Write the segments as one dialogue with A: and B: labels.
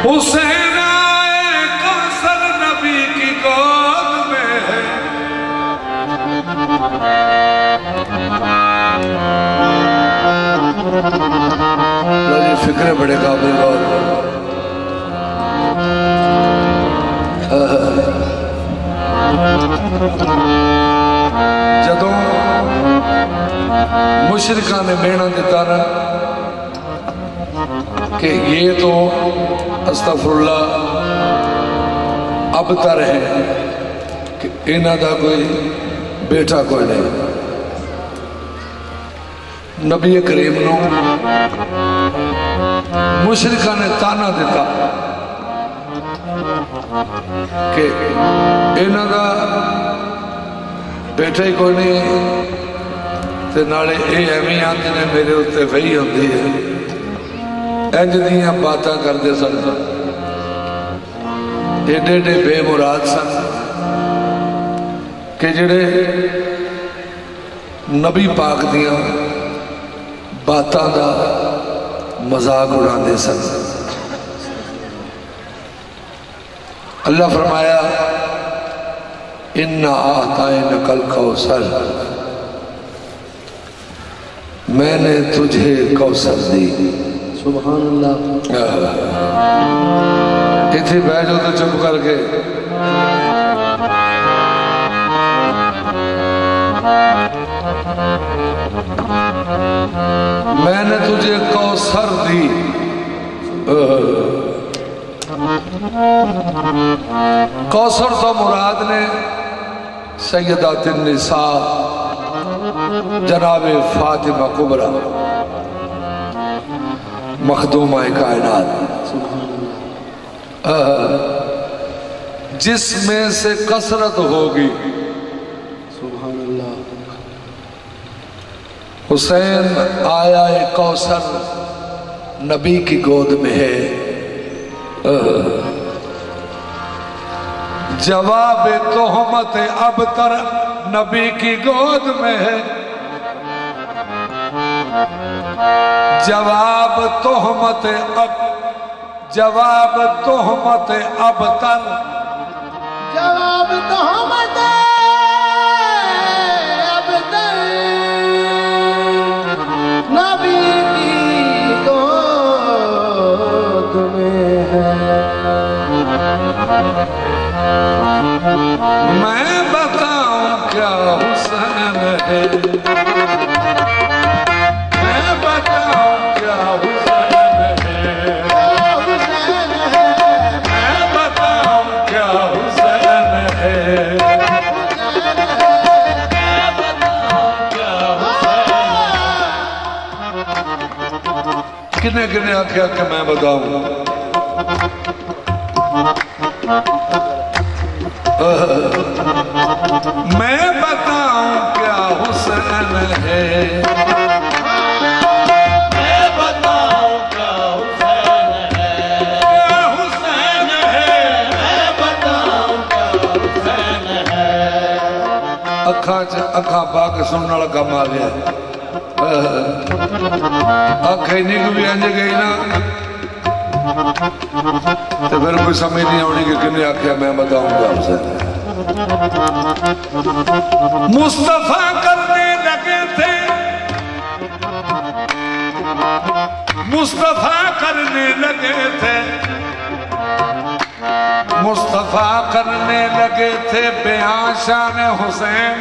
A: حسین آئے کوثر نبی کی گود میں یہ فکر بڑے قابل غور جدوں مشرکان نے بینا دیتا نا کہ یہ تو استغفراللہ ابتر ہے کہ انہاں دا کوئی بیٹا کوئی نہیں. نبی کریم نو مشرکہ نے تانا دیتا کہ انہاں دا بیٹا ہی کوئی نہیں تے نالے اے ایویں آندے نے میرے اتے وہی ہوندی ہے. انج دیاں باتاں کردے سن ایڈے ایڈے بے مراد سن کہ جڑے نبی پاک دیاں باتاں دا مذاق اڑاندے سن. اللہ فرمایا اِنَّا أَعْطَيْنَكَ الْكَوْثَرَ میں نے تجھے کوثر دی.
B: سبحان اللہ.
A: اتھی بیجو تو چپ کر کے میں نے تجھے کوثر دی. کوثر تو مراد نے سیدات النساء جناب فاطمہ کبریٰ مخدومہ کائنات جس میں سے کثرت ہوگی.
B: سبحان اللہ.
A: حسین آیا کوثر نبی کی گود میں ہے. جواب تہمت ابتر نبی کی گود میں ہے. جواب تہمت ابتر
B: جواب تہمت ابتر نبی کی گود میں ہے.
A: میں بتاؤں کیا حسین ہے. میں بتاؤں کیا حسین ہے. میں بتاؤں کیا حسین ہے. میں بتاؤں کیا حسین. کنے کنے آکھیا کہ میں بتاؤں. میں بتاؤں کیا حسین ہے. میں بتاؤں کیا حسین ہے. کیا حسین ہے. میں بتاؤں کیا حسین ہے. اکھاں پاک سننا لگا مار گیا. اکھیں نہیں بھی انج گئی نا تو پھر کوئی سمجھ نہیں آنی کہ کنے آکھیا میں بتاؤں گا حسین ہے. مصطفیٰ کرنے لگے تھے. مصطفیٰ کرنے لگے تھے. مصطفیٰ کرنے لگے تھے بیان شان حسین.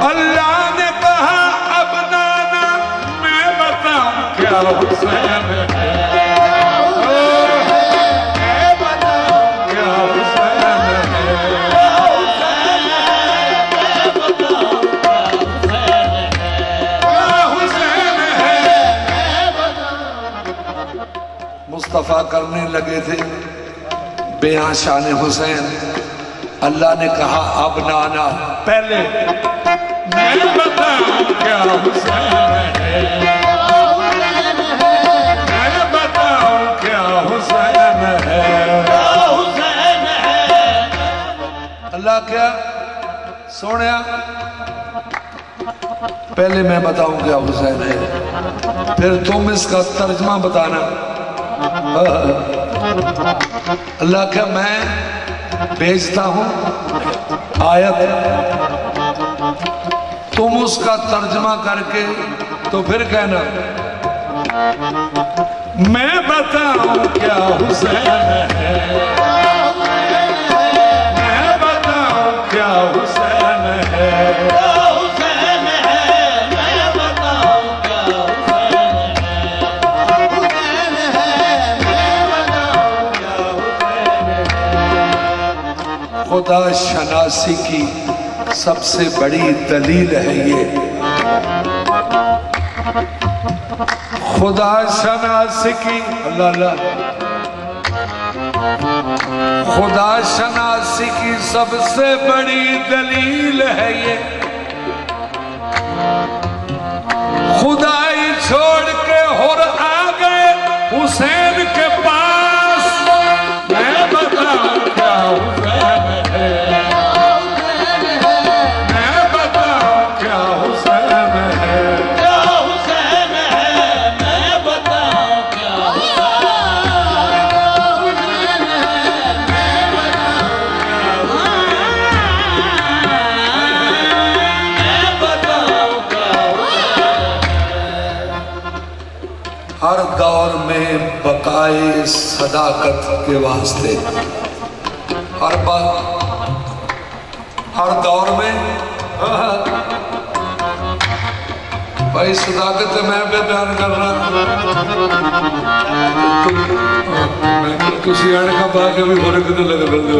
A: اللہ نے کہا اب نانا میں بتاؤں کیا حسین ہے. مصطفیٰ کرنے لگے تھے بیان شان حسین. اللہ نے کہا اب نانا پہلے میں بتاؤں کیا حسین ہے، میں بتاؤں کیا حسین ہے، اللہ کیا سونیا پہلے میں بتاؤں کیا حسین ہے، پھر تم اس کا ترجمہ بتانا۔ اللہ کیا میں بھیجتا ہوں آیت، تم اس کا ترجمہ کر کے تو پھر کہنا میں بتاؤں کیا حسین ہے، میں بتاؤں کیا حسین ہے، خدا شناسی کی سب سے بڑی دلیل ہے یہ، خدا شناسی کی اللہ اللہ خدا شناسی کی سب سے بڑی دلیل ہے یہ، خدائی چھوڑ کے ہر آ گئے حسین کے پاس، میں بتاؤں کیا حسین ہے، میں بتاؤں کیا حسین ہے، میں بتاؤں کیا ہر دور میں بقائے صداقت کے واسطے، ہر دور میں بھائی صداقت میں بیان کر رہا میں کسی آنے کا باقی بھی بھرے کدھر لگا کر دے،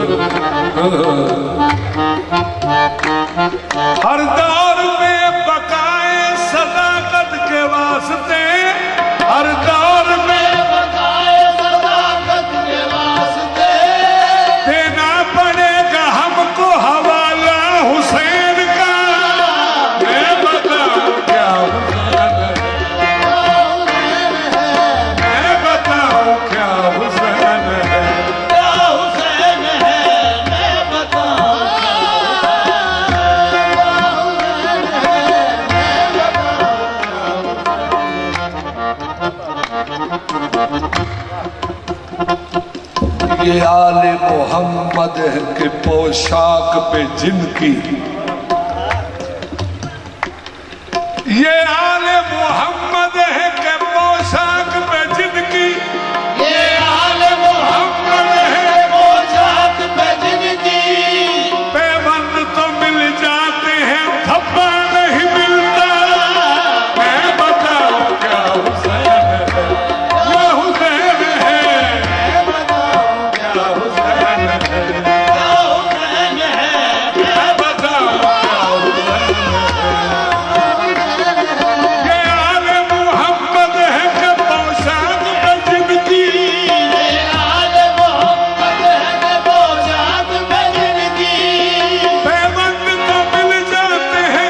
A: ہر دور میں بقائے صداقت کے واسطے، ہر دور میں بقائے صداقت کے واسطے، دینا پڑے گا ہم کو حوالہ حسین کا، میں بتاؤں کیا حسین ہے، میں بتاؤں کیا حسین ہے، میں بتاؤں یہ آل محمد کے پوشاک پہ جن کی، یہ آل محمد ہے کہ پوشاک پہ جن کی، یہ آل محمد ہے پوشاک پہ جن کی، پیوند تو مل جاتے ہیں دھبا نہیں ملتا، میں بتاؤں کیا حسین ہے، یہ حسین ہے، میں بتاؤں کیا حسین ہے، میں بتاؤں کیا حسین ہے، یہ آل محمد ہے کہ پوشاک پہ جن کی، یہ آل محمد ہے کہ پوشاک پہ جن کی، پیوند تو مل جاتے ہیں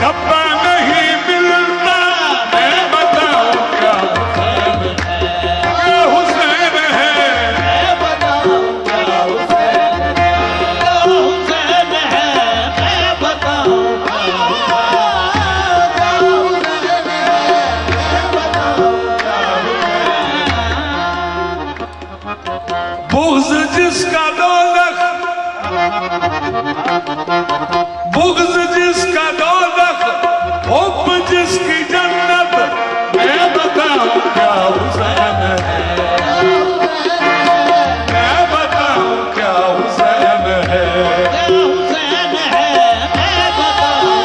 A: دھبا نہیں ملتا، میں بتاؤں کیا حسین ہے، یہ حسین ہے، میں بتاؤں کیا حسین ہے، حسین ہے، میں بتاؤں کیا بغض جس کا دوزخ، بغض جس کا دوزخ، حب جس کی جنت، میں بتاؤں کیا حسین ہے، میں بتاؤں کیا حسین ہے، حسین ہے، میں بتاؤں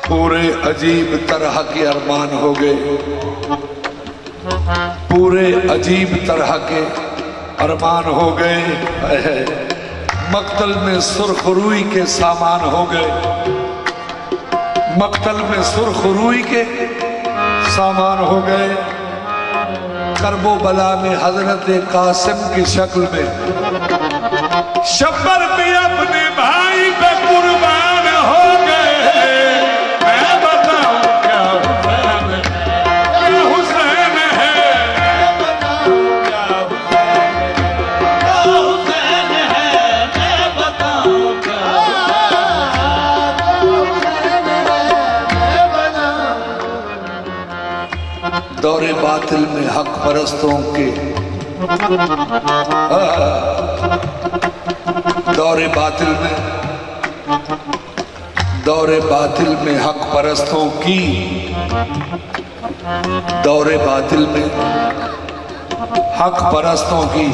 A: پورے عجیب طرح کے ارمان ہو گئے، پورے عجیب طرح کے ارمان ہو گئے، مقتل میں سرخ روئی کے سامان ہو گئے، مقتل میں سرخ روئی کے سامان ہو گئے، کرب و بلا میں حضرت قاسم کی شکل میں شبر بھی اپنے بھائی پہ قربان ہو گئے. میں بتاؤں کیا حسین ہے, کیا حسین ہے, میں بتاؤں کیا دور باطل میں حق پرستوں کے دور باطل میں حق پرستوں کی دور باطل میں حق پرستوں کی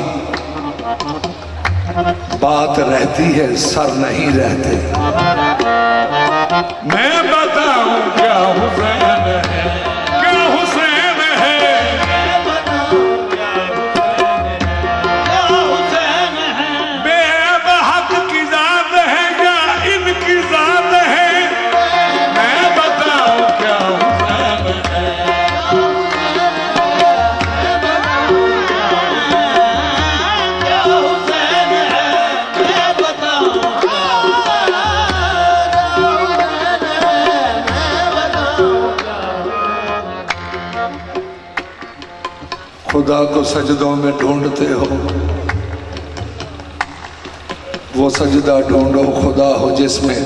A: بات رہتی ہے, سر نہیں رہتے. میں بتاؤں کیا حسین ہے, کیا حسین ہے, بے عیب حق کی ذات ہے یا ان کی ذات ہے. میں بتاؤں کیا حسین ہے, کیا حسین ہے, میں بتاؤں خدا کو سجدوں میں ڈھونڈتے ہو, وہ سجدہ ڈھونڈو خدا ہو جس میں.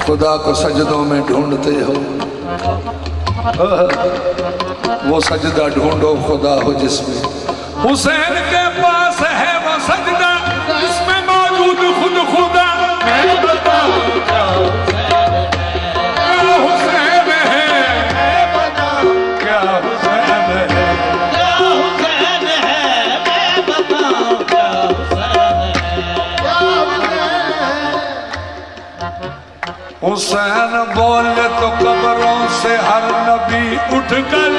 A: خدا کو سجدوں میں ڈھونڈتے ہو, وہ سجدہ ڈھونڈو خدا ہو جس میں. حسین کے پاس ہے وہ سجدہ جس میں موجود خود خدا. میں بتاؤں کیا حسین ہے, کیا حسین ہے, کیا حسین ہے, میں بتاؤں کیا حسین بولے تو قبروں سے ہر نبی اٹھ کر,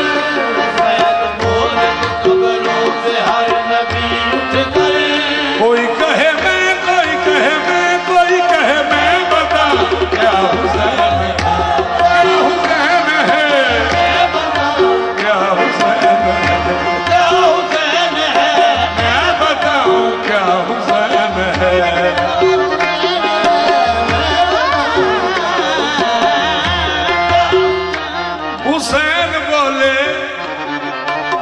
A: کوئی کہے میں, کوئی کہے میں, کوئی کہے میں, بتا کیا حسین ہے, کیا حسین ہے, کیا حسین ہے, کیا حسین ہے, میں بتاؤں کیا حسین ہے. حسین بولے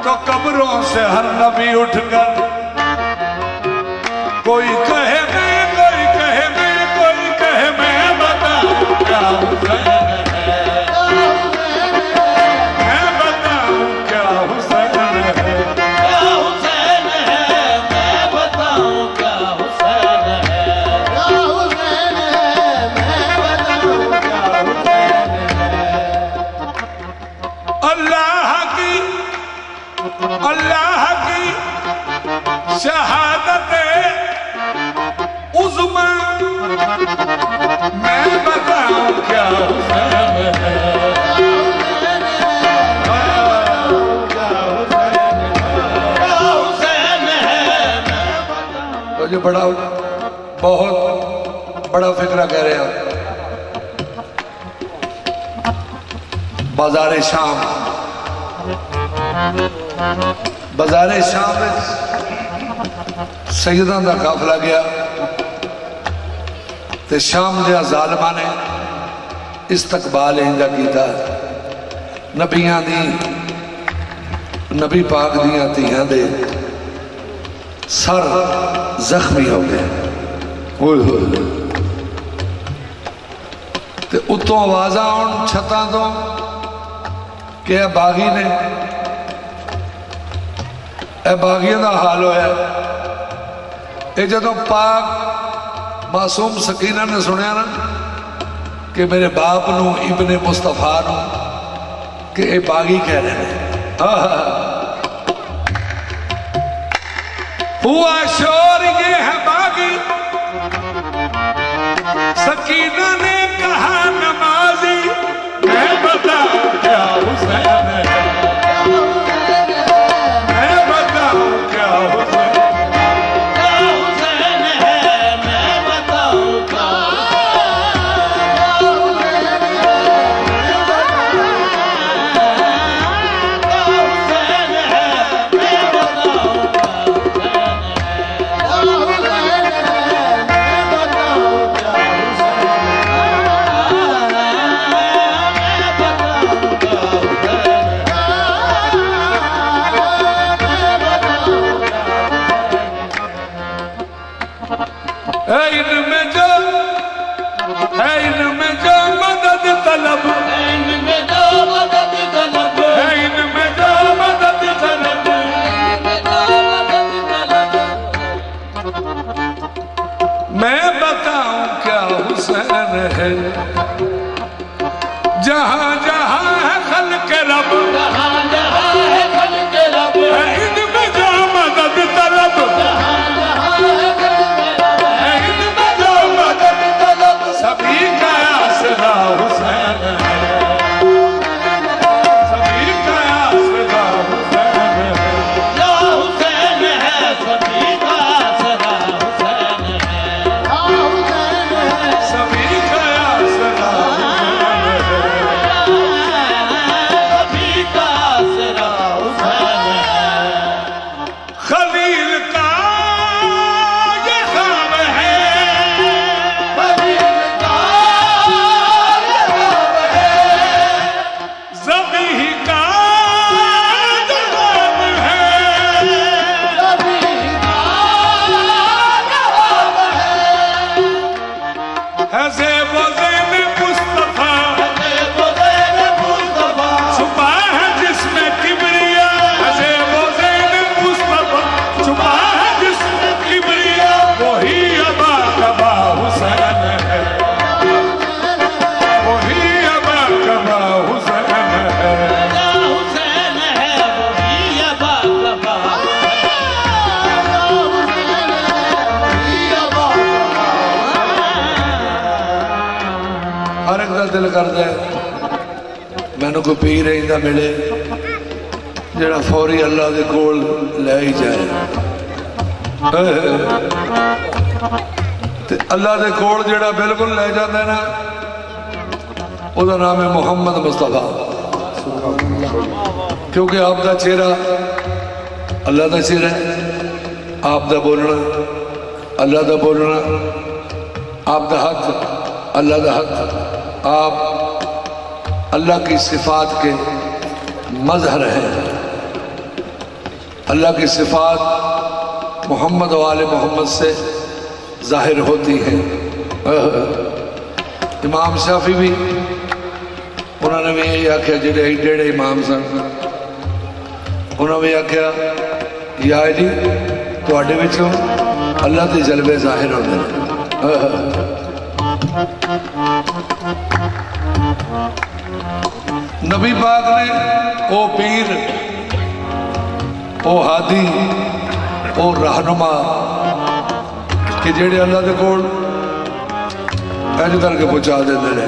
A: تو قبروں سے ہر نبی اٹھ کر, کوئی کہے میں, کوئی کہے میں, کوئی کہے میں, بتا کیا حسین ہے, میں بتاؤں کیا حسین ہے, کیا حسین ہے, میں بتاؤں کیا حسین ہے, کیا حسین ہے, میں بتاؤں کیا حسین ہے. اللہ کی شہادت عظمی میں بتاؤں کیا حسین ہے, کیا حسین ہے. جو بڑا بہت بڑا فکرہ کہہ رہے ہیں. بازار شام میں سیداں دا قافلہ گیا تے شام دیا ظالمہ نے استقبال انجا کیتا. نبیاں دی, نبی پاک دیاں تیاں دے سر زخمی ہو گئے. تے اتوں آوازاں آن چھتاں تو کہ اے باغی نے, اے باغیوں دا حال ہویا. اے جدوں پاک معصوم سکینہ نے سنیا نا کہ میرے باپ نو ابن مصطفیٰ نو کہ اے باغی کہہ رہے ہیں, ہوا شور یہ ہے باغی. سکینہ نے کہا نمازی, میں بتا کیا حسین ہے, میں بتاؤں کیا حسین, کیا حسین ہے, میں بتاؤں کیا حسین ہے. دل کرتا ہے مینوں کوئی پیر ایندہ ملے جڑا فوری اللہ دے کول لے ہی جائے اللہ دے کول جڑا بالکل لے جاتا ہے نا وہ دا نام ہے محمد مصطفیٰ کیونکہ آپ دا چہرہ اللہ دا چہرہ ہے آپ دا بولنا اللہ دا بولنا آپ دا ہاتھ اللہ دا ہاتھ آپ اللہ کی صفات کے مظہر ہیں اللہ کی صفات محمد و آل محمد سے ظاہر ہوتی ہیں امام شافعی بھی انہوں نے بھی یہی آکھیا جڑے ڈیڑے امام سن انہوں نے بھی آکھیا یا علی تواڈے وچوں اللہ دے جلوے ظاہر ہوندے ہیں نبی پاک نے او پیر او ہادی او رہنما کہ جڑے اللہ دے کول ایج کر کے پہنچا دیندے نے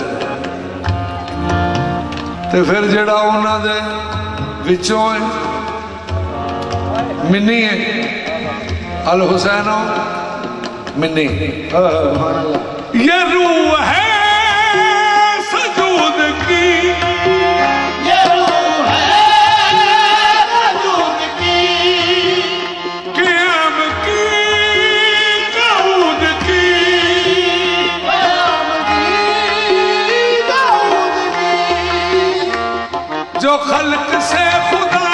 A: تے پھر جڑا انہاں دے وچوں منی ہے الحسین منی یہ روح ہے سجود کی
C: یہ روح ہے سجود کی
A: قیام کی داؤد کی
C: قیام کی داؤد کی
A: جو خلق سے خدا